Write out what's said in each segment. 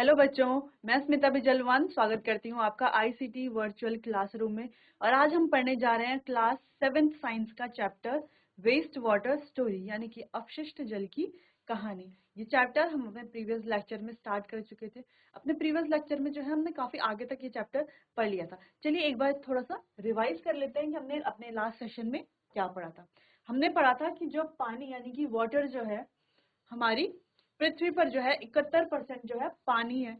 Hello बच्चों, मैं स्मिता बिजलवान स्वागत करती हूँ आपका आईसीटी वर्चुअल क्लासरूम में। और आज हम पढ़ने जा रहे हैं क्लास 7th साइंस का चैप्टर वेस्ट वाटर स्टोरी, यानी कि अपशिष्ट जल की कहानी। ये चैप्टर हम अपने प्रीवियस लेक्चर में स्टार्ट कर चुके थे। अपने प्रीवियस लेक्चर में जो है हमने काफी आगे तक ये चैप्टर पढ़ लिया था। चलिए एक बार थोड़ा सा रिवाइज कर लेते हैं कि हमने अपने लास्ट सेशन में क्या पढ़ा था। हमने पढ़ा था कि जो पानी यानी कि वाटर जो है हमारी पृथ्वी पर जो है 71% जो है पानी है।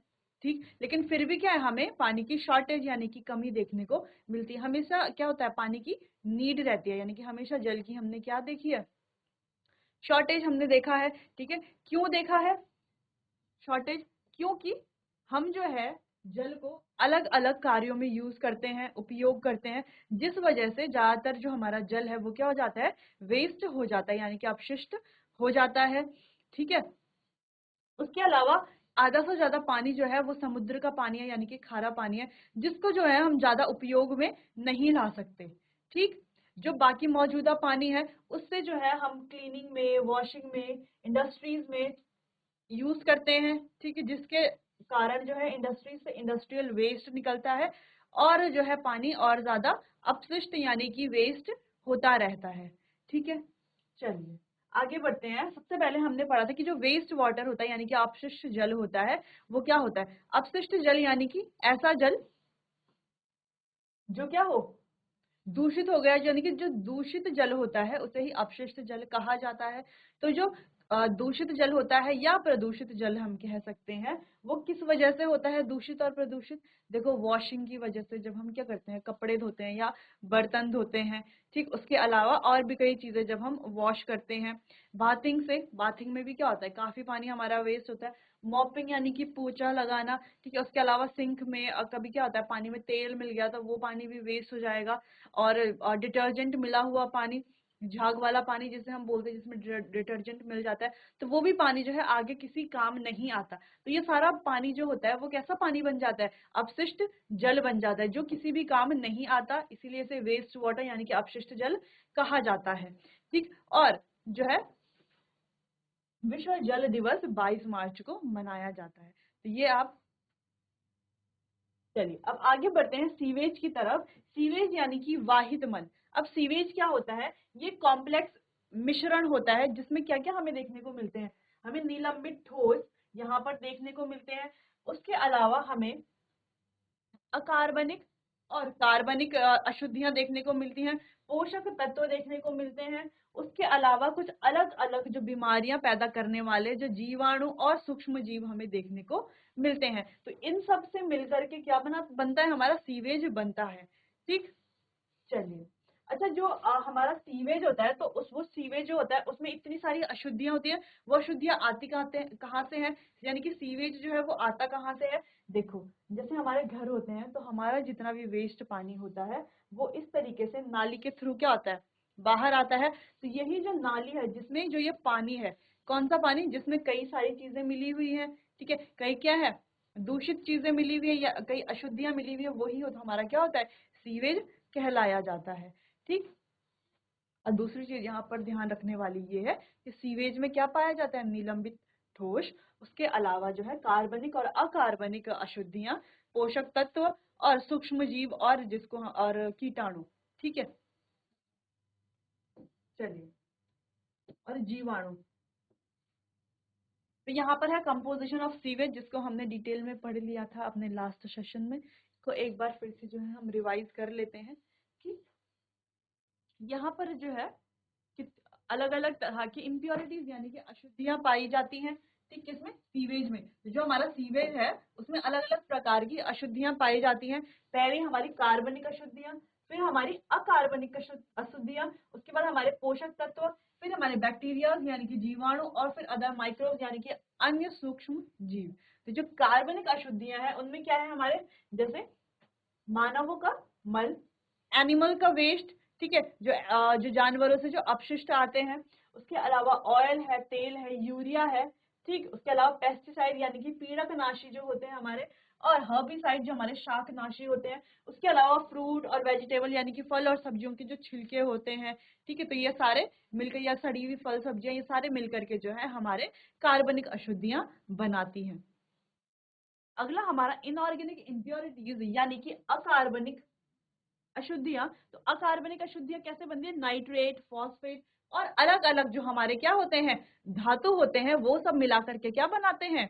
ठीक, लेकिन फिर भी क्या है, हमें पानी की शॉर्टेज यानी कि कमी देखने को मिलती है। हमेशा क्या होता है, पानी की नीड रहती है, यानी कि हमेशा जल की हमने क्या देखी है, शॉर्टेज हमने देखा है। ठीक है, क्यों देखा है शॉर्टेज? क्योंकि हम जो है जल को अलग अलग कार्यों में यूज करते हैं, उपयोग करते हैं, जिस वजह से ज्यादातर जो हमारा जल है वो क्या हो जाता है, वेस्ट हो जाता है, यानी कि अपशिष्ट हो जाता है। ठीक है, उसके अलावा आधा से ज्यादा पानी जो है वो समुद्र का पानी है, यानी कि खारा पानी है, जिसको जो है हम ज्यादा उपयोग में नहीं ला सकते। ठीक, जो बाकी मौजूदा पानी है उससे जो है हम क्लीनिंग में, वॉशिंग में, इंडस्ट्रीज में यूज करते हैं। ठीक है, जिसके कारण जो है इंडस्ट्री से इंडस्ट्रियल वेस्ट निकलता है और जो है पानी और ज्यादा अपशिष्ट यानी कि वेस्ट होता रहता है। ठीक है, चलिए आगे बढ़ते हैं। सबसे पहले हमने पढ़ा था कि जो वेस्ट वाटर होता है यानी कि अपशिष्ट जल होता है, वो क्या होता है? अपशिष्ट जल यानी कि ऐसा जल जो क्या हो, दूषित हो गया, यानी कि जो दूषित जल होता है उसे ही अपशिष्ट जल कहा जाता है। तो जो दूषित जल होता है या प्रदूषित जल हम कह सकते हैं, वो किस वजह से होता है दूषित और प्रदूषित? देखो, वॉशिंग की वजह से, जब हम क्या करते हैं, कपड़े धोते हैं या बर्तन धोते हैं। ठीक, उसके अलावा और भी कई चीजें जब हम वॉश करते हैं, बाथिंग से, बाथिंग में भी क्या होता है, काफी पानी हमारा वेस्ट होता है। मॉपिंग यानी कि पोछा लगाना। ठीक है, उसके अलावा सिंक में कभी क्या होता है, पानी में तेल मिल गया तो वो पानी भी वेस्ट हो जाएगा। और डिटर्जेंट मिला हुआ पानी, झाग वाला पानी जिसे हम बोलते हैं, जिसमें डिटर्जेंट मिल जाता है, तो वो भी पानी जो है आगे किसी काम नहीं आता। तो ये सारा पानी जो होता है वो कैसा पानी बन जाता है, अपशिष्ट जल बन जाता है, जो किसी भी काम नहीं आता। इसीलिए इसे वेस्ट वाटर यानी कि अपशिष्ट जल कहा जाता है। ठीक, और जो है विश्व जल दिवस 22 मार्च को मनाया जाता है। तो ये आप, चलिए अब आगे बढ़ते हैं सीवेज की तरफ। सीवेज यानी कि वाहित मल। अब सीवेज क्या होता है, ये कॉम्प्लेक्स मिश्रण होता है जिसमें क्या क्या हमें देखने को मिलते हैं, हमें निलंबित ठोस यहाँ पर देखने को मिलते हैं। उसके अलावा हमें अकार्बनिक और कार्बनिक अशुद्धियां देखने को मिलती हैं, पोषक तत्व देखने को मिलते हैं। उसके अलावा कुछ अलग अलग जो बीमारियां पैदा करने वाले जो जीवाणु और सूक्ष्म जीव हमें देखने को मिलते हैं। तो इन सब से मिलकर के क्या बनता है, हमारा सीवेज बनता है। ठीक, चलिए, अच्छा जो हमारा सीवेज होता है, तो उस वो सीवेज जो होता है उसमें इतनी सारी अशुद्धियां होती हैं। वो अशुद्धियां आती कहाँ से हैं, यानी कि सीवेज जो है वो आता कहाँ से है? देखो, जैसे हमारे घर होते हैं तो हमारा जितना भी वेस्ट पानी होता है वो इस तरीके से नाली के थ्रू क्या होता है, बाहर आता है। तो यही जो नाली है जिसमें जो ये पानी है, कौन सा पानी, जिसमें कई सारी चीजें मिली हुई है। ठीक है, कई क्या है, दूषित चीजें मिली हुई है या कई अशुद्धियां मिली हुई है, वही होता हमारा क्या होता है, सीवेज कहलाया जाता है। ठीक, और दूसरी चीज यहाँ पर ध्यान रखने वाली ये है कि सीवेज में क्या पाया जाता है, निलंबित ठोस। उसके अलावा जो है कार्बनिक और अकार्बनिक अशुद्धियां, पोषक तत्व और सूक्ष्म जीव और और कीटाणु। ठीक है, चलिए, और जीवाणु। तो यहाँ पर है कंपोजिशन ऑफ सीवेज, जिसको हमने डिटेल में पढ़ लिया था अपने लास्ट सेशन में। इसको एक बार फिर से जो है हम रिवाइज कर लेते हैं कि यहाँ पर जो है कि अलग अलग तरह की इम्प्योरिटीज यानी कि अशुद्धियां पाई जाती हैं। ठीक, किसमें, सीवेज में। जो हमारा सीवेज है उसमें अलग अलग प्रकार की अशुद्धियां पाई जाती हैं। पहले हमारी कार्बनिक अशुद्धियां, फिर हमारी अकार्बनिक अशुद्धियां, उसके बाद हमारे पोषक तत्व, फिर हमारे बैक्टीरिया यानी कि जीवाणु, और फिर अदर माइक्रोब यानी कि अन्य सूक्ष्म जीव। तो जो कार्बनिक अशुद्धियां हैं उनमें क्या है, हमारे जैसे मानवों का मल, एनिमल का वेस्ट। ठीक है, जो जानवरों से जो अपशिष्ट आते हैं। उसके अलावा ऑयल है, तेल है, यूरिया है। ठीक, उसके अलावा पेस्टिसाइड यानी कि पीड़कनाशी जो होते हैं हमारे, और हर्बिसाइड जो हमारे शाकनाशी होते हैं। उसके अलावा फ्रूट और वेजिटेबल यानी कि फल और सब्जियों के जो छिलके होते हैं। ठीक है, तो ये सारे मिलकर, या सड़ी हुई फल सब्जियां, ये सारे मिलकर के जो है हमारे कार्बनिक अशुद्धियां बनाती हैं। अगला हमारा इनऑर्गेनिक इम्प्योरिटीज यानी कि अकार्बनिक अशुद्धियां। तो अकार्बनिक अशुद्धियां कैसे बनती है, नाइट्रेट, फॉस्फेट और अलग अलग जो हमारे क्या होते हैं धातु होते हैं वो सब मिला करके क्या बनाते हैं,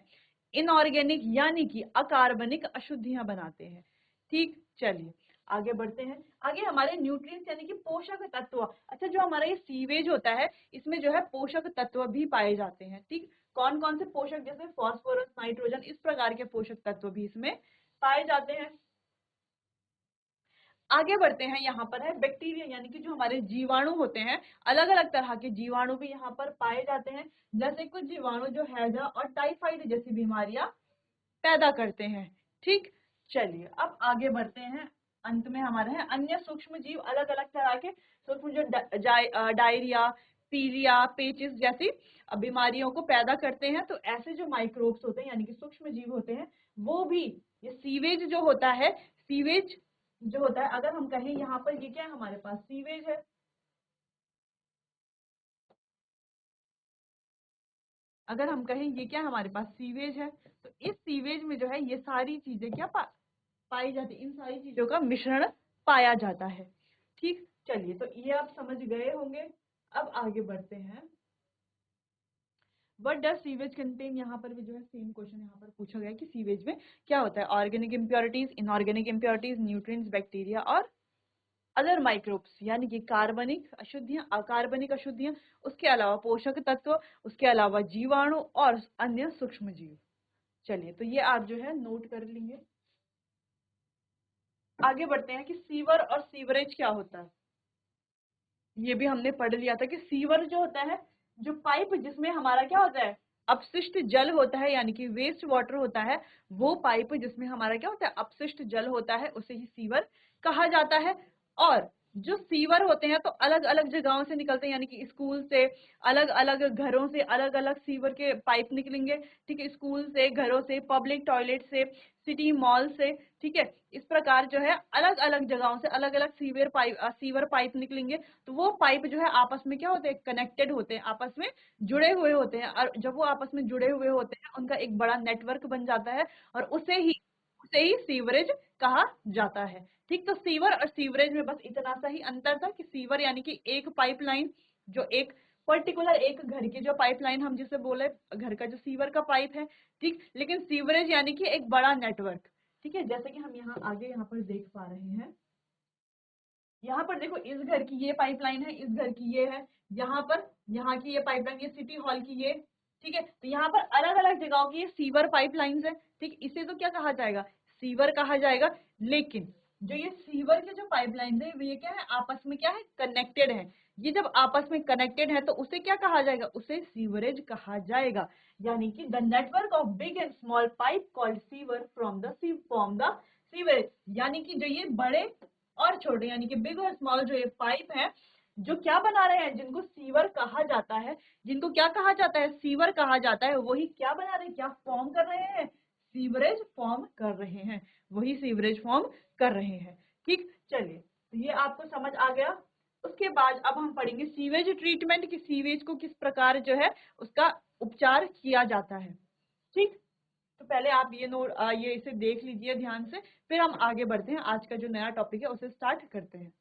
इनऑर्गेनिक यानी कि अकार्बनिक अशुद्धियां बनाते हैं। ठीक, चलिए आगे बढ़ते हैं। आगे हमारे न्यूट्रिएंट्स यानी कि पोषक तत्व। अच्छा, जो हमारा ये सीवेज होता है इसमें जो है पोषक तत्व भी पाए जाते हैं। ठीक, कौन कौन से पोषक, जैसे फास्फोरस, नाइट्रोजन, इस प्रकार के पोषक तत्व भी इसमें पाए जाते हैं। आगे बढ़ते हैं, यहाँ पर है बैक्टीरिया यानी कि जो हमारे जीवाणु होते हैं, अलग अलग तरह के जीवाणु भी यहाँ पर पाए जाते हैं। जैसे कुछ जीवाणु जो हैजा और टाइफाइड जैसी बीमारियां पैदा करते हैं। ठीक, चलिए अब आगे बढ़ते हैं। अंत में हमारे हैं अन्य सूक्ष्म जीव, अलग अलग तरह के सूक्ष्म जो डायरिया, पीलिया, पेचिस जैसी बीमारियों को पैदा करते हैं। तो ऐसे जो माइक्रोब्स होते हैं यानी कि सूक्ष्म जीव होते हैं वो भी, ये सीवेज जो होता है, सीवेज जो होता है, अगर हम कहें यहाँ पर ये क्या है, हमारे पास सीवेज है। अगर हम कहें ये क्या हमारे पास सीवेज है, तो इस सीवेज में जो है ये सारी चीजें क्या पाई जाती है, इन सारी चीजों का मिश्रण पाया जाता है। ठीक, चलिए तो ये आप समझ गए होंगे। अब आगे बढ़ते हैं। व्हाट डज सीवेज कंटेन, यहाँ पर भी जो है सेम क्वेश्चन यहाँ पर पूछा गया कि सीवेज में क्या होता है, organic impurities, inorganic impurities, nutrients, bacteria और अदर माइक्रोब्स यानी कि कार्बनिक अशुद्धियां, अकार्बनिक अशुद्धियां, उसके अलावा पोषक तत्व, उसके अलावा जीवाणु और अन्य सूक्ष्म जीव। चलिए तो ये आप जो है नोट कर लेंगे। आगे बढ़ते हैं कि सीवर और सीवरेज क्या होता है। ये भी हमने पढ़ लिया था कि सीवर जो होता है, जो पाइप जिसमें हमारा क्या होता है, अपशिष्ट जल होता है यानी कि वेस्ट वाटर होता है, वो पाइप जिसमें हमारा क्या होता है, अपशिष्ट जल होता है, उसे ही सीवर कहा जाता है। और जो सीवर होते हैं तो अलग अलग जगहों से निकलते हैं, यानी कि स्कूल से, अलग अलग घरों से अलग अलग सीवर के पाइप निकलेंगे। ठीक है, स्कूल से, घरों से, पब्लिक टॉयलेट से, सिटी मॉल से। ठीक है, इस प्रकार जो है अलग अलग जगहों से अलग अलग सीवर पाइप निकलेंगे। तो वो पाइप जो है आपस में क्या होते हैं, कनेक्टेड होते हैं, आपस में जुड़े हुए होते हैं। और जब वो आपस में जुड़े हुए होते हैं उनका एक बड़ा नेटवर्क बन जाता है और उसे ही सीवरेज कहा जाता है। ठीक, तो सीवर और सीवरेज में बस इतना सा ही अंतर था कि सीवर यानी कि एक पाइपलाइन, जो एक पर्टिकुलर एक घर की जो पाइपलाइन हम जिसे बोले घर का जो सीवर का पाइप है। ठीक, लेकिन सीवरेज यानी कि एक बड़ा नेटवर्क। ठीक है, जैसे कि हम यहाँ आगे यहाँ पर देख पा रहे हैं, यहाँ पर देखो इस घर की ये पाइपलाइन है, इस घर की ये है, यहाँ पर यहाँ की ये पाइपलाइन, ये सिटी हॉल की ये। ठीक है, तो यहाँ पर अलग अलग जगहों की ये सीवर पाइपलाइंस है। ठीक, इसे तो क्या कहा जाएगा, सीवर कहा जाएगा। लेकिन जो ये सीवर के जो पाइपलाइंस है ये क्या है, आपस में क्या है, कनेक्टेड है। ये जब आपस में कनेक्टेड है तो उसे क्या कहा जाएगा, उसे सीवरेज कहा जाएगा। यानी कि the network of big and small pipe called sewer from the sewerage, यानी कि जो ये बड़े और छोटे यानी कि बिग और स्मॉल जो ये पाइप है, जो क्या बना रहे हैं, जिनको सीवर कहा जाता है, जिनको क्या कहा जाता है, सीवर कहा जाता है, वही क्या बना रहे हैं, क्या फॉर्म कर रहे हैं, सीवरेज फॉर्म कर रहे हैं, वही सीवरेज फॉर्म कर रहे हैं। ठीक, चलिए तो ये आपको समझ आ गया। उसके बाद अब हम पढ़ेंगे सीवेज ट्रीटमेंट, की सीवेज को किस प्रकार जो है उसका उपचार किया जाता है। ठीक, तो पहले आप ये इसे देख लीजिए ध्यान से, फिर हम आगे बढ़ते हैं, आज का जो नया टॉपिक है उसे स्टार्ट करते हैं।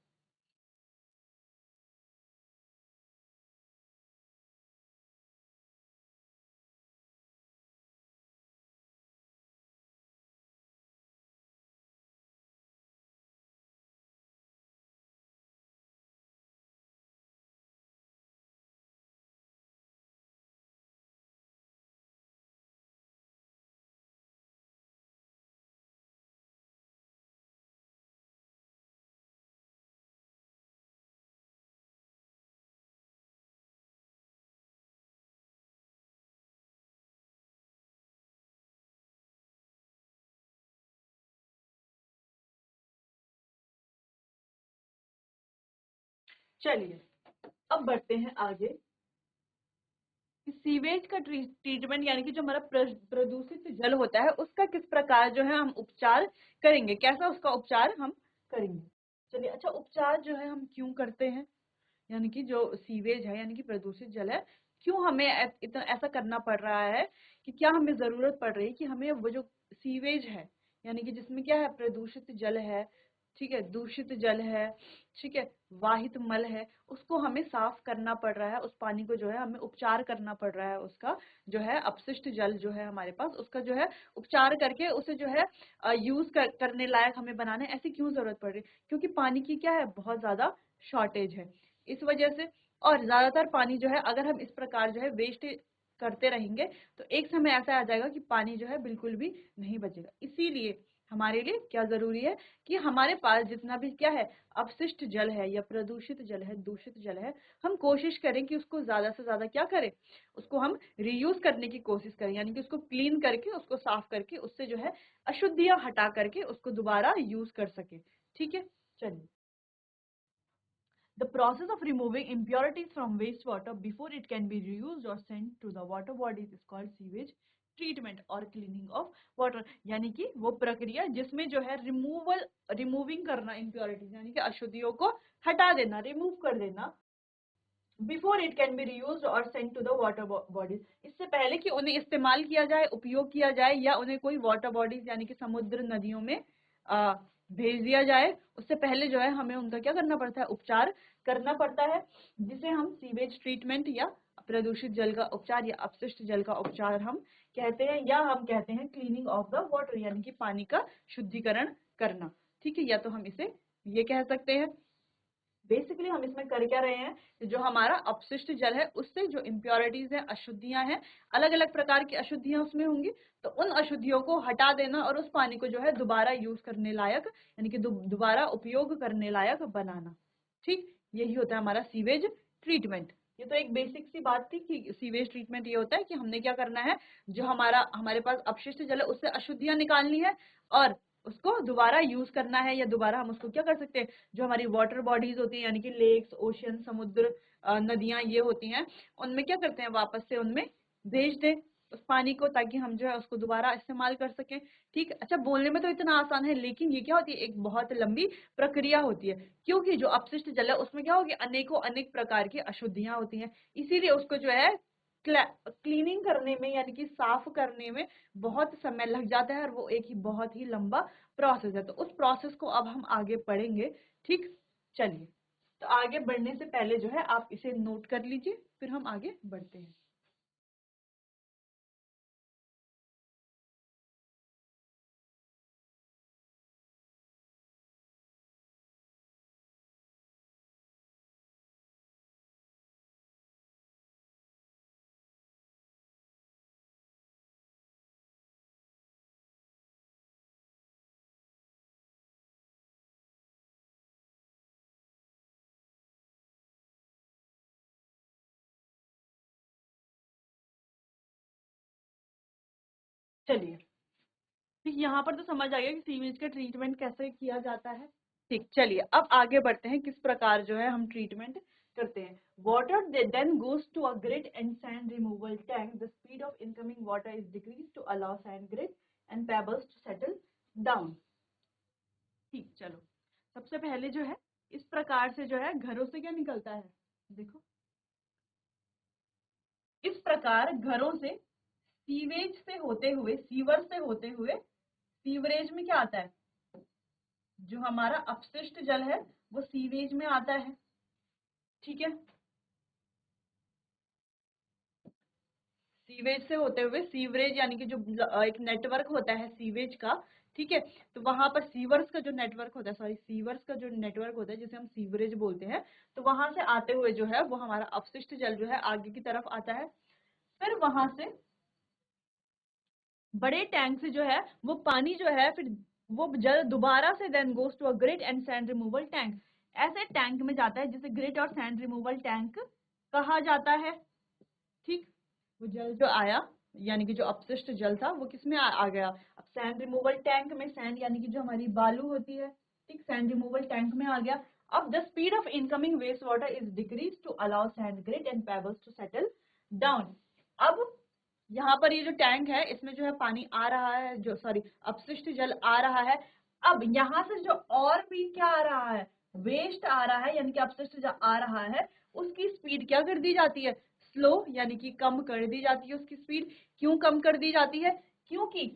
चलिए अब बढ़ते हैं आगे। सीवेज का ट्रीटमेंट यानी कि जो हमारा प्रदूषित जल होता है उसका किस प्रकार जो है हम उपचार करेंगे, कैसा उसका उपचार हम करेंगे। चलिए, अच्छा उपचार जो है हम क्यों करते हैं, यानी कि जो सीवेज है यानी कि प्रदूषित जल है, क्यों हमें इतना ऐसा करना पड़ रहा है, कि क्या हमें जरूरत पड़ रही है कि हमें वो जो सीवेज है, यानी कि जिसमें क्या है, प्रदूषित जल है, ठीक है, दूषित जल है, ठीक है, वाहित मल है, उसको हमें साफ करना पड़ रहा है, उस पानी को जो है हमें उपचार करना पड़ रहा है, उसका जो है अपशिष्ट जल जो है हमारे पास, उसका जो है उपचार करके उसे जो है यूज करने लायक हमें बनाने। ऐसी क्यों जरूरत पड़ रही है? क्योंकि पानी की क्या है, बहुत ज्यादा शॉर्टेज है, इस वजह से। और ज्यादातर पानी जो है अगर हम इस प्रकार जो है वेस्ट करते रहेंगे तो एक समय ऐसा आ जाएगा कि पानी जो है बिल्कुल भी नहीं बचेगा। इसीलिए हमारे लिए क्या जरूरी है कि हमारे पास जितना भी क्या है, अपशिष्ट जल है या प्रदूषित जल है, दूषित जल है, हम कोशिश करें कि उसको ज्यादा से ज्यादा क्या करें, उसको हम रीयूज करने की कोशिश करें, यानी कि उसको क्लीन करके, उसको साफ करके, उससे जो है अशुद्धियां हटा करके उसको दोबारा यूज कर सके। ठीक है, चलिए। The process of removing impurities from wastewater before it can be reused or sent to the water bodies is called sewage treatment और cleaning of water। यानी कि वो प्रक्रिया जिसमें जो है रिमूविंग करना impurities, यानी कि अशुद्धियों को हटा देना, रिमूव कर देना, before it can be reused और sent to the water bodies, इससे पहले कि उन्हें इस्तेमाल किया जाए, उपयोग किया जाए, या उन्हें कोई वाटर बॉडीज यानी कि समुद्र नदियों में भेज दिया जाए, उससे पहले जो है हमें उनका क्या करना पड़ता है, उपचार करना पड़ता है, जिसे हम सीवेज ट्रीटमेंट या प्रदूषित जल का उपचार या अपशिष्ट जल का उपचार हम कहते हैं, या हम कहते हैं क्लीनिंग ऑफ द वाटर, यानी कि पानी का शुद्धिकरण करना। ठीक है, या तो हम इसे ये कह सकते हैं। बेसिकली हम इसमें कर क्या रहे हैं, जो हमारा अपशिष्ट जल है उससे जो इम्प्योरिटीज है, अशुद्धियां हैं, अलग अलग प्रकार की अशुद्धियां उसमें होंगी, तो उन अशुद्धियों को हटा देना और उस पानी को जो है दोबारा यूज करने लायक, यानी कि दोबारा उपयोग करने लायक बनाना। ठीक, यही होता है हमारा सीवेज ट्रीटमेंट। ये तो एक बेसिक सी बात थी कि सीवेज ट्रीटमेंट ये होता है कि हमने क्या करना है, जो हमारे पास अपशिष्ट जल है उससे अशुद्धियां निकालनी है और उसको दोबारा यूज करना है, या दोबारा हम उसको क्या कर सकते हैं, जो हमारी वाटर बॉडीज होती हैं, यानी कि लेक्स, ओशियन, समुद्र, नदियां ये होती हैं, उनमें क्या करते हैं, वापस से उनमें भेज दें उस पानी को, ताकि हम जो है उसको दोबारा इस्तेमाल कर सकें। ठीक, अच्छा, बोलने में तो इतना आसान है, लेकिन ये क्या होती है, एक बहुत लंबी प्रक्रिया होती है, क्योंकि जो अपशिष्ट जल है उसमें क्या होगी, अनेकों अनेक प्रकार की अशुद्धियां होती हैं, इसीलिए उसको जो है क्लीनिंग करने में, यानी कि साफ करने में बहुत समय लग जाता है, और वो एक ही बहुत ही लंबा प्रोसेस है। तो उस प्रोसेस को अब हम आगे पढ़ेंगे। ठीक, चलिए। तो आगे बढ़ने से पहले जो है आप इसे नोट कर लीजिए, फिर हम आगे बढ़ते हैं। चलिए, ठीक, यहाँ पर तो समझ आ गया कि सीवेज का ट्रीटमेंट कैसे किया जाता है। ठीक, चलिए अब आगे बढ़ते हैं, किस प्रकार जो है हम ट्रीटमेंट करते हैं। Water then goes to a grit and sand removal tank, the speed of incoming water is decrease to allow sand grit and pebbles to settle down. ठीक, चलो, सबसे पहले जो है इस प्रकार से जो है घरों से क्या निकलता है, देखो, इस प्रकार घरों से सीवेज से होते हुए, सीवर से होते हुए, सीवरेज में क्या आता है, जो हमारा अपशिष्ट जल है वो सीवेज में आता है। ठीक है, सीवेज से होते हुए सीवरेज, यानी कि जो एक नेटवर्क होता है सीवेज का, ठीक है, तो वहां पर सीवर्स का जो नेटवर्क होता है, सॉरी, सीवर्स का जो नेटवर्क होता है जिसे हम सीवरेज बोलते हैं, तो वहां से आते हुए जो है वो हमारा अपशिष्ट जल जो है आगे की तरफ आता है। फिर वहां से बड़े टैंक से जो है वो पानी जो है, फिर वो जल दोबारा से then goes to a grit and sand removal tank, ऐसे टैंक में जाता है जिसे ग्रिट और सैंड रिमूवल टैंक कहा जाता है। ठीक, वो जल जो आया, यानी कि जो अपशिष्ट जल था वो किसमें आ गया, अब सैंड रिमूवल टैंक में, सैंड यानी कि जो हमारी बालू होती है, ठीक, सैंड रिमूवल टैंक में आ गया। अब the speed of incoming waste water is decrease to allow sand grit and pebbles to settle down. अब यहाँ पर ये जो टैंक है इसमें जो है पानी आ रहा है, जो सॉरी अपशिष्ट जल आ रहा है। अब यहाँ से जो और भी क्या आ रहा है, वेस्ट आ रहा है, यानी कि अपशिष्ट जल आ रहा है, उसकी स्पीड क्या कर दी जाती है, स्लो, यानी कि कम कर दी जाती है उसकी स्पीड। क्यों कम कर दी जाती है, क्योंकि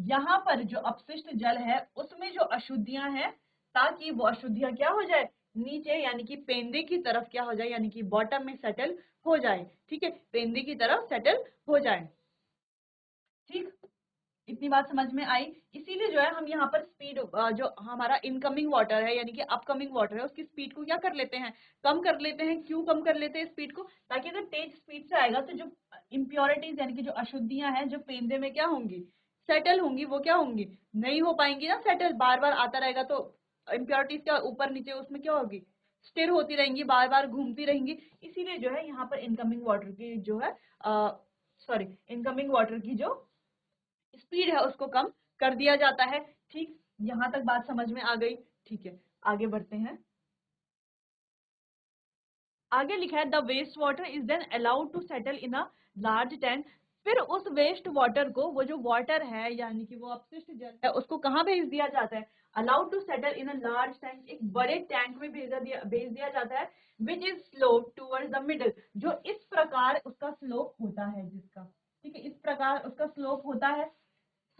यहाँ पर जो अपशिष्ट जल है उसमें जो अशुद्धियां हैं, ताकि वो अशुद्धियां क्या हो जाए, नीचे यानी कि पेंदे की तरफ क्या हो जाए, यानी कि बॉटम में सेटल हो जाए। ठीक है, पेंदे की तरफ सेटल हो जाए। ठीक, इतनी बात समझ में आई। इसीलिए जो है हम यहाँ पर स्पीड, जो हमारा इनकमिंग वाटर है यानी कि अपकमिंग वाटर है, उसकी स्पीड को क्या कर लेते हैं, कम कर लेते हैं। क्यों कम कर लेते हैं स्पीड को, ताकि अगर तेज स्पीड से आएगा तो जो इम्प्योरिटीज यानी कि जो अशुद्धियां हैं जो पेंदे में क्या होंगी, सेटल होंगी, वो क्या होंगी, नहीं हो पाएंगी ना सेटल। बार बार आता रहेगा तो इम्प्योरिटीज क्या ऊपर नीचे उसमें क्या होगी, स्थिर होती रहेंगी, बार बार घूमती रहेंगी। इसीलिए जो है यहाँ पर इनकमिंग वाटर की जो है सॉरी इनकमिंग वाटर की जो स्पीड है उसको कम कर दिया जाता है। ठीक, यहां तक बात समझ में आ गई। ठीक है, आगे बढ़ते हैं। आगे लिखा है the waste water is then allowed to settle in a large tank. फिर उस वेस्ट वाटर को, वो जो वाटर है यानी कि वो अपशिष्ट जल है, उसको कहाँ भेज दिया जाता है, allowed to settle in a large tank, एक बड़े टैंक में भेज दिया जाता है, which is slope towards the middle, जो इस प्रकार उसका स्लोप होता है, जिसका, ठीक है, इस प्रकार उसका स्लोप होता है।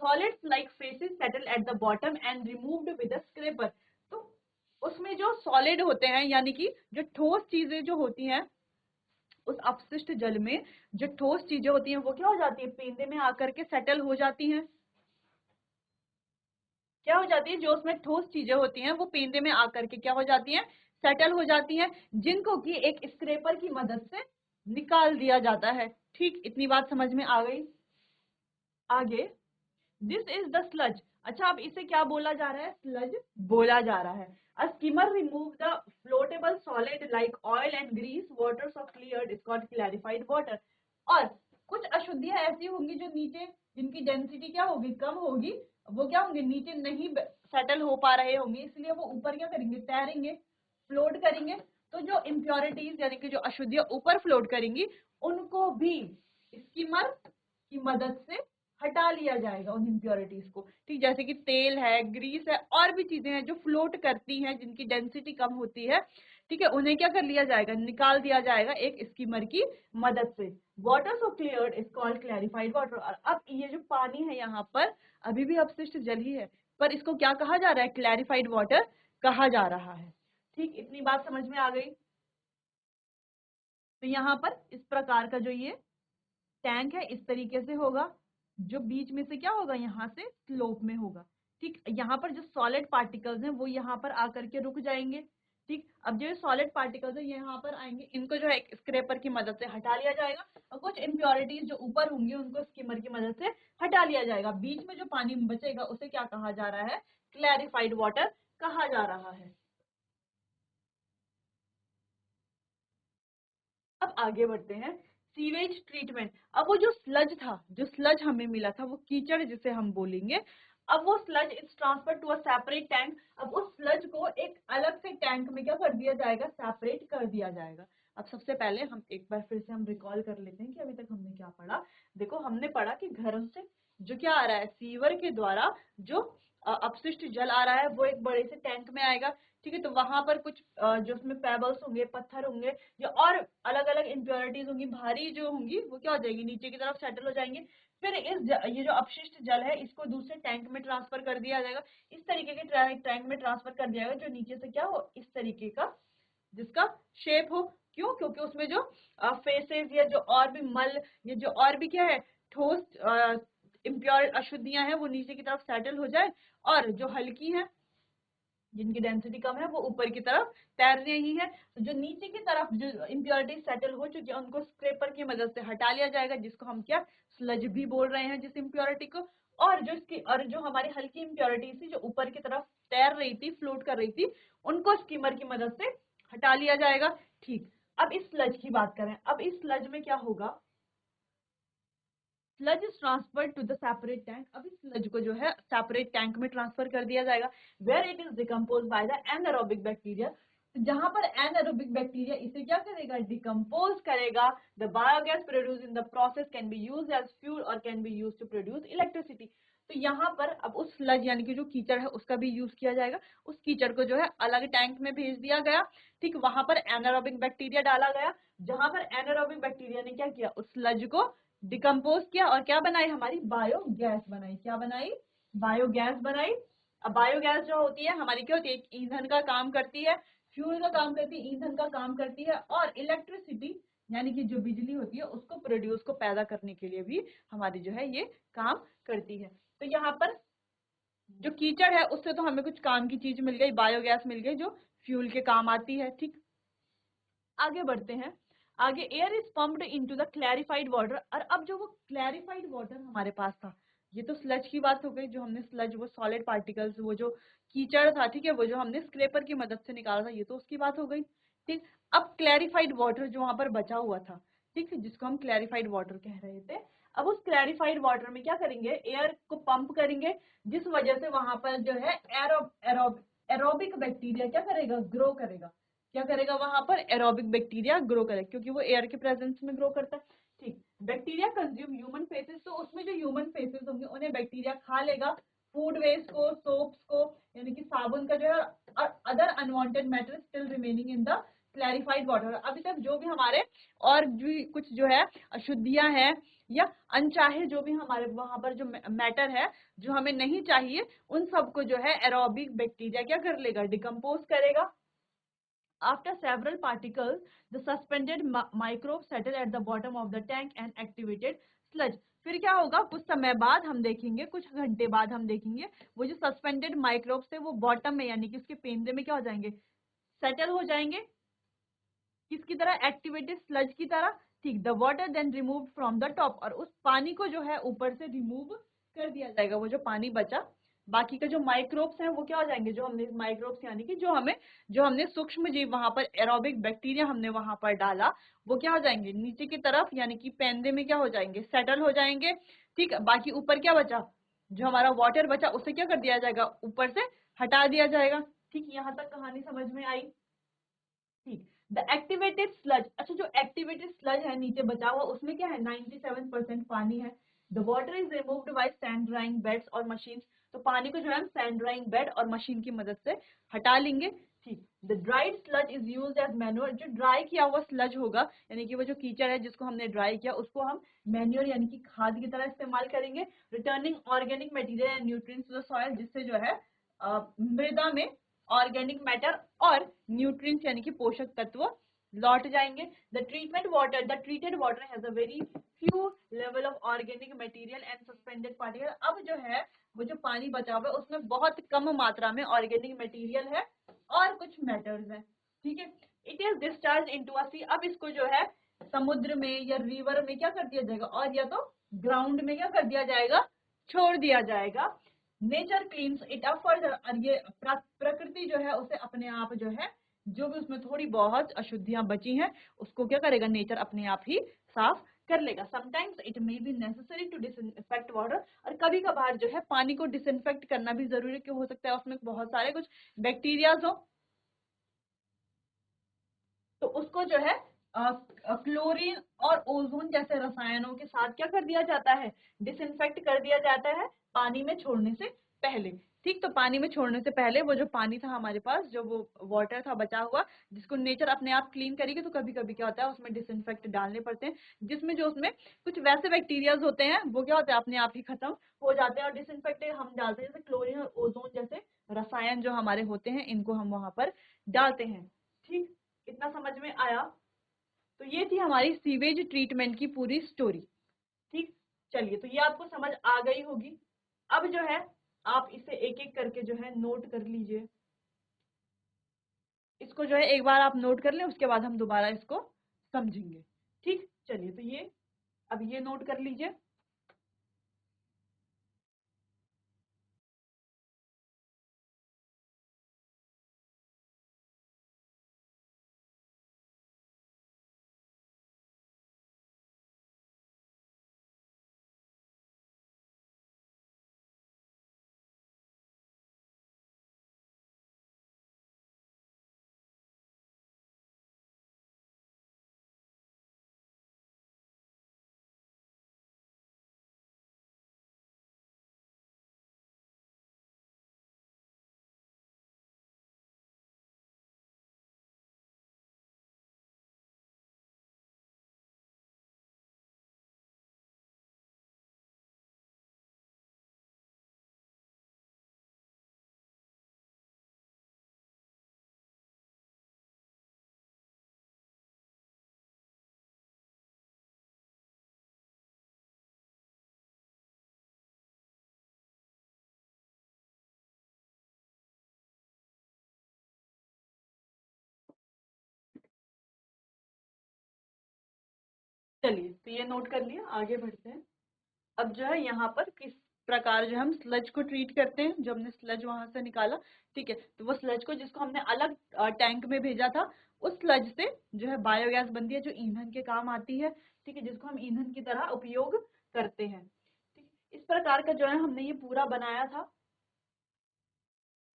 Solids like faces settle at the bottom and removed with a scraper। तो उसमें जो सॉलिड होते हैं यानी कि जो ठोस चीजें जो होती हैं उस अपशिष्ट जल में, जो ठोस चीजें होती हैं वो क्या हो जाती है, पेंदे में आकर के सेटल हो जाती हैं। क्या हो जाती है, जो उसमें ठोस चीजें होती हैं वो पेंदे में आकर के क्या हो जाती हैं, सेटल हो जाती हैं, जिनको कि एक स्क्रेपर की मदद से निकाल दिया जाता है। ठीक, इतनी बात समझ में आ गई। आगे, दिस इज द स्लज। अच्छा, अब इसे क्या बोला जा रहा है, स्लज बोला जा रहा है। A skimmer remove the floatable solid like oil and grease, waters of cleared is called clarified water. और कुछ अशुद्धियां ऐसी होंगी जो नीचे, जिनकी डेंसिटी क्या होगी, कम होगी, वो क्या होंगे, नीचे नहीं सेटल हो पा रहे होंगे, इसलिए वो ऊपर क्या करेंगे, तैरेंगे, फ्लोट करेंगे। तो जो इम्प्योरिटीज यानी कि जो अशुद्धियां ऊपर फ्लोट करेंगी, उनको भी स्किमर की मदद से हटा लिया जाएगा, उन इम्प्योरिटीज को। ठीक, जैसे कि तेल है, ग्रीस है, और भी चीजें हैं जो फ्लोट करती हैं, जिनकी डेंसिटी कम होती है, ठीक है, उन्हें क्या कर लिया जाएगा, निकाल दिया जाएगा एक स्कीमर की मदद से। Water so cleared is called clarified water. और अब ये जो पानी है यहाँ पर अभी भी अपशिष्ट जल ही है, पर इसको क्या कहा जा रहा है, क्लैरिफाइड वाटर कहा जा रहा है। ठीक, इतनी बात समझ में आ गई। तो यहाँ पर इस प्रकार का जो ये टैंक है इस तरीके से होगा, जो बीच में से क्या होगा, यहाँ से स्लोप में होगा। ठीक, यहाँ पर जो सॉलिड पार्टिकल्स हैं वो यहाँ पर आकर के रुक जाएंगे। ठीक, अब जो सॉलिड पार्टिकल्स है यहाँ पर आएंगे, इनको जो है एक स्क्रेपर की मदद से हटा लिया जाएगा, और कुछ इम्प्योरिटीज जो ऊपर होंगी उनको स्किमर की मदद से हटा लिया जाएगा। बीच में जो पानी बचेगा उसे क्या कहा जा रहा है, क्लैरिफाइड वाटर कहा जा रहा है। अब आगे बढ़ते हैं, सीवेज ट्रीटमेंट। अब वो जो स्लज था, जो स्लज हमें मिला था, वो कीचड़ जिसे हम बोलेंगे, अब वो sludge is transfer to a separate tank. अब उस स्लज को एक अलग से टैंक में क्या कर दिया जाएगा, सेपरेट कर दिया जाएगा। अब सबसे पहले हम एक बार फिर से हम रिकॉल कर लेते हैं कि अभी तक हमने क्या पढ़ा। देखो, हमने पढ़ा कि घरों से जो क्या आ रहा है, सीवर के द्वारा जो अपशिष्ट जल आ रहा है वो एक बड़े से टैंक में आएगा। ठीक है, तो वहां पर कुछ जो उसमें पेबल्स होंगे, पत्थर होंगे, या और अलग अलग इम्प्योरिटीज होंगी, भारी जो होंगी, वो क्या हो जाएगी, नीचे की तरफ सेटल हो जाएंगे। फिर ये जो अपशिष्ट जल है इसको दूसरे टैंक में ट्रांसफर कर दिया जाएगा। इस तरीके के टैंक में ट्रांसफर कर दिया जाएगा जो नीचे से क्या हो, इस तरीके का, जिसका शेप हो। क्यों, क्योंकि उसमें जो फेसेस या जो और भी मल, ये जो और भी क्या है, ठोस इम्प्योर अशुद्धियां हैं वो नीचे की तरफ सेटल हो जाए, और जो हल्की है, जिनकी डेंसिटी कम है, वो ऊपर की तरफ तैर रही है। तो जो नीचे की तरफ जो इम्प्योरिटी सेटल हो चुकी है उनको स्क्रेपर की मदद से हटा लिया जाएगा, जिसको हम क्या, स्लज भी बोल रहे हैं जिस इम्प्योरिटी को। और जो हमारी हल्की इम्प्योरिटी थी जो ऊपर की तरफ तैर रही थी, फ्लोट कर रही थी, उनको स्कीमर की मदद से हटा लिया जाएगा। ठीक, अब इस स्लज की बात करें। अब इस स्लज में क्या होगा, sludge is transfer to the separate tank. अब इस स्लज को जो है सेपरेट टैंक में ट्रांसफर कर दिया जाएगा, where it is decompose by the anaerobic bacteria. जहां पर एनारोबिक बैक्टीरिया इसे क्या करेगा, डिकम्पोज करेगा। The biogas produce in the process can be used as fuel और can be used to produce electricity. तो यहाँ पर अब उस स्लज यानी कि जो कीचड़ है उसका भी यूज किया जाएगा। उस कीचड़ को जो है अलग टैंक में भेज दिया गया। ठीक, वहां पर एनारोबिक बैक्टीरिया डाला गया, जहां पर एनारोबिक बैक्टीरिया ने क्या किया, उस स्लज को डिकम्पोज किया और क्या बनाई, हमारी बायोगैस बनाई। क्या बनाई, बायोगैस बनाई। अब बायोगैस जो होती है हमारी क्या होती है, एक ईंधन का काम करती है, फ्यूल का काम करती है, ईंधन का काम करती है, और इलेक्ट्रिसिटी यानी कि जो बिजली होती है उसको प्रोड्यूस को पैदा करने के लिए भी हमारी जो है ये काम करती है। तो यहाँ पर जो कीचड़ है उससे तो हमें कुछ काम की चीज मिल गई, बायोगैस मिल गई जो फ्यूल के काम आती है। ठीक, आगे बढ़ते हैं। आगे air is pumped into the clarified water. और अब जो वो क्लैरिफाइड वाटर हमारे पास था, ये तो स्लज की बात हो गई, जो हमने स्लज वो सॉलिड पार्टिकल्स वो जो कीचड़ था, ठीक है, वो जो हमने स्क्रेपर की मदद से निकाला था, ये तो उसकी बात हो गई। ठीक, अब क्लैरिफाइड वाटर जो वहां पर बचा हुआ था, ठीक है, जिसको हम क्लैरिफाइड वाटर कह रहे थे, अब उस क्लैरिफाइड वाटर में क्या करेंगे, एयर को पंप करेंगे, जिस वजह से वहां पर जो है एरोबिक बैक्टीरिया क्या करेगा, ग्रो करेगा। क्या करेगा वहां पर, एरोबिक बैक्टीरिया ग्रो करेगा, क्योंकि वो एयर के प्रेजेंस में ग्रो करता है। ठीक, बैक्टीरिया कंज्यूम ह्यूमन फेसेस, तो उसमें जो ह्यूमन फेसेस होंगे उन्हें बैक्टीरिया खा लेगा, फूड वेस्ट को, सोप्स को, यानी कि साबुन का जो है, और other unwanted matter still remaining in the clarified water. अभी तक जो भी हमारे और भी कुछ जो है अशुद्धियां हैं या अनचाहे जो भी हमारे वहां पर जो मैटर है जो हमें नहीं चाहिए, उन सबको जो है एरोबिक बैक्टीरिया क्या कर लेगा, डिकम्पोज करेगा। After several particles, the suspended microbes settle at the bottom of the tank and activated sludge. फिर क्या होगा, कुछ समय बाद हम देखेंगे, कुछ घंटे बाद हम देखेंगे, वो जो सस्पेंडेड माइक्रोब्स थे वो बॉटम में यानी कि उसके पेंदे में क्या हो जाएंगे, सेटल हो जाएंगे। किसकी तरह, एक्टिवेटेड स्लज की तरह। ठीक, the water then remove from the top, और उस पानी को जो है ऊपर से रिमूव कर दिया जाएगा, वो जो पानी बचा, बाकी का जो माइक्रोब्स हैं वो क्या हो जाएंगे, जो हमने माइक्रोब्स यानी कि जो हमने सूक्ष्म जीव वहां पर एरोबिक बैक्टीरिया हमने वहां पर डाला, वो क्या हो जाएंगे, नीचे की तरफ यानी कि पेंदे में क्या हो जाएंगे, सेटल हो जाएंगे। ठीक, बाकी ऊपर क्या बचा, जो हमारा वाटर बचा उसे क्या कर दिया जाएगा, ऊपर से हटा दिया जाएगा। ठीक, यहाँ तक कहानी समझ में आई। ठीक, द एक्टिवेटेड स्लज, अच्छा जो एक्टिवेटेड स्लज है नीचे बचा हुआ उसमें क्या है, 97% पानी है। The water is removed by sand drying beds और मशीन, तो पानी को जो है हम सैंड ड्राइंग बेड और मशीन की मदद से हटा लेंगे। ठीक, the dried sludge is used as manure, जो ड्राई किया हुआ स्लज होगा यानी कि वो जो कीचड़ है जिसको हमने ड्राई किया उसको हम मैन्योर यानी कि खाद की तरह इस्तेमाल करेंगे, returning organic material and nutrients to the soil, जिससे जो है मृदा में ऑर्गेनिक मैटर और न्यूट्रिएंट्स यानी कि पोषक तत्व लौट जाएंगे। The treated water has a very few level of organic material and suspended particle. अब जो है वो जो पानी बचा हुआ है उसमें बहुत कम मात्रा में ऑर्गेनिक मटेरियल है और कुछ मैटर्स है। ठीक है, it is discharge into a sea, अब इसको जो है समुद्र में या रिवर में क्या कर दिया जाएगा, और या तो ग्राउंड में क्या कर दिया जाएगा, छोड़ दिया जाएगा। Nature cleans it up further, और ये प्रकृति जो है उसे अपने आप जो है, जो भी उसमें थोड़ी बहुत अशुद्धियां बची हैं उसको क्या करेगा, नेचर अपने आप ही साफ कर लेगा। Sometimes it may be necessary to disinfect water, और कभी कभार जो है पानी को डिसइंफेक्ट करना भी जरूरी, क्यों हो सकता है उसमें बहुत सारे कुछ बैक्टीरियाज हो, तो उसको जो है क्लोरीन और ओजोन जैसे रसायनों के साथ क्या कर दिया जाता है, डिसइंफेक्ट कर दिया जाता है पानी में छोड़ने से पहले। ठीक, तो पानी में छोड़ने से पहले वो जो पानी था हमारे पास, जो वो वाटर था बचा हुआ, जिसको नेचर अपने आप क्लीन करेगी, तो कभी कभी क्या होता है उसमें डिसइंफेक्ट डालने पड़ते हैं, जिसमें जो उसमें कुछ वैसे बैक्टीरियाज होते हैं वो क्या होते हैं अपने आप ही खत्म हो जाते हैं, और डिसइंफेक्ट हम डालते हैं जैसे क्लोरीन और ओजोन जैसे रसायन जो हमारे होते हैं, इनको हम वहां पर डालते हैं। ठीक, इतना समझ में आया। तो ये थी हमारी सीवेज ट्रीटमेंट की पूरी स्टोरी। ठीक, चलिए, तो ये आपको समझ आ गई होगी। अब जो है आप इसे एक एक करके जो है नोट कर लीजिए, इसको जो है एक बार आप नोट कर लें, उसके बाद हम दोबारा इसको समझेंगे। ठीक, चलिए, तो ये अब ये नोट कर लीजिए। चलिए, तो ये नोट कर लिया, आगे बढ़ते हैं। अब जो है यहाँ पर किस प्रकार जो हम स्लज को ट्रीट करते हैं, जो हमने स्लज वहां से निकाला, ठीक है, तो वो स्लज को जिसको हमने अलग टैंक में भेजा था, उस स्लज से जो है बायोगैस बनती है, जो ईंधन के काम आती है, ठीक है, जिसको हम ईंधन की तरह उपयोग करते हैं। ठीक है, इस प्रकार का जो है हमने ये पूरा बनाया था।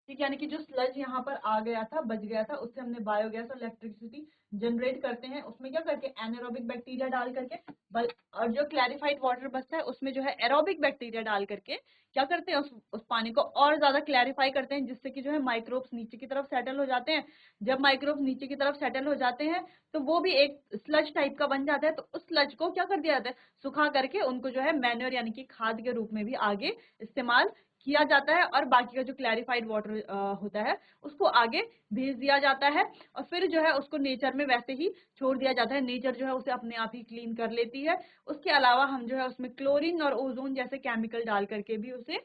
ठीक है, यानी कि जो स्लज यहाँ पर आ गया था, बच गया था, उससे हमने बायोगैस और इलेक्ट्रिसिटी जनरेट करते हैं। उसमें क्या करके एनारोबिक बैक्टीरिया डाल करके और जो क्लैरिफाइड वाटर बचता है उसमें जो है एरोबिक बैक्टीरिया डाल करके क्या करते हैं, उस पानी को और ज्यादा क्लैरिफाई करते हैं, जिससे कि जो है माइक्रोब्स नीचे की तरफ सेटल हो जाते हैं। जब माइक्रोब्स नीचे की तरफ सेटल हो जाते हैं तो वो भी एक स्लज टाइप का बन जाता है। तो उस स्लज को क्या कर दिया जाता है, सुखा करके उनको जो है मैन्योर यानी कि खाद के रूप में भी आगे इस्तेमाल किया जाता है, और बाकी का जो क्लैरिफाइड वाटर होता है उसको आगे भेज दिया जाता है, और फिर जो है उसको नेचर में वैसे ही छोड़ दिया जाता है। नेचर जो है उसे अपने आप ही क्लीन कर लेती है। उसके अलावा हम जो है उसमें क्लोरीन और ओजोन जैसे केमिकल डाल करके भी उसे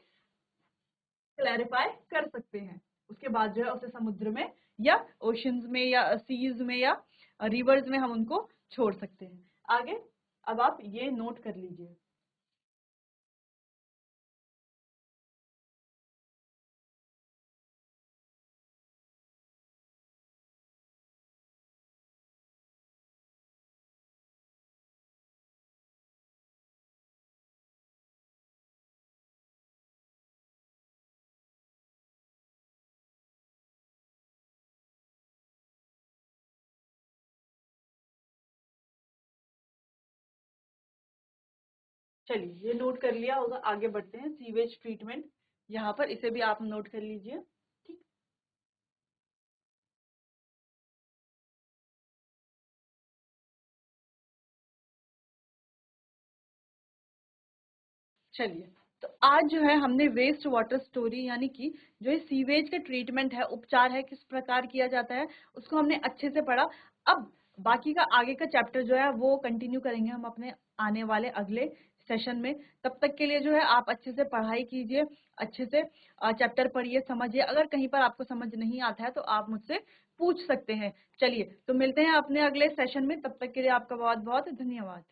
क्लैरिफाई कर सकते हैं। उसके बाद जो है उसे समुद्र में या ओशंस में या सीज में या रिवर्स में हम उनको छोड़ सकते हैं। आगे अब आप ये नोट कर लीजिए। चलिए, ये नोट कर लिया होगा, आगे बढ़ते हैं। सीवेज ट्रीटमेंट, यहाँ पर इसे भी आप नोट कर लीजिए। ठीक, चलिए, तो आज जो है हमने वेस्ट वाटर स्टोरी यानी कि जो ये सीवेज का ट्रीटमेंट है, उपचार है, किस प्रकार किया जाता है, उसको हमने अच्छे से पढ़ा। अब बाकी का आगे का चैप्टर जो है वो कंटिन्यू करेंगे हम अपने आने वाले अगले सेशन में। तब तक के लिए जो है आप अच्छे से पढ़ाई कीजिए, अच्छे से चैप्टर पढ़िए, समझिए। अगर कहीं पर आपको समझ नहीं आता है तो आप मुझसे पूछ सकते हैं। चलिए, तो मिलते हैं अपने अगले सेशन में, तब तक के लिए आपका बहुत बहुत धन्यवाद।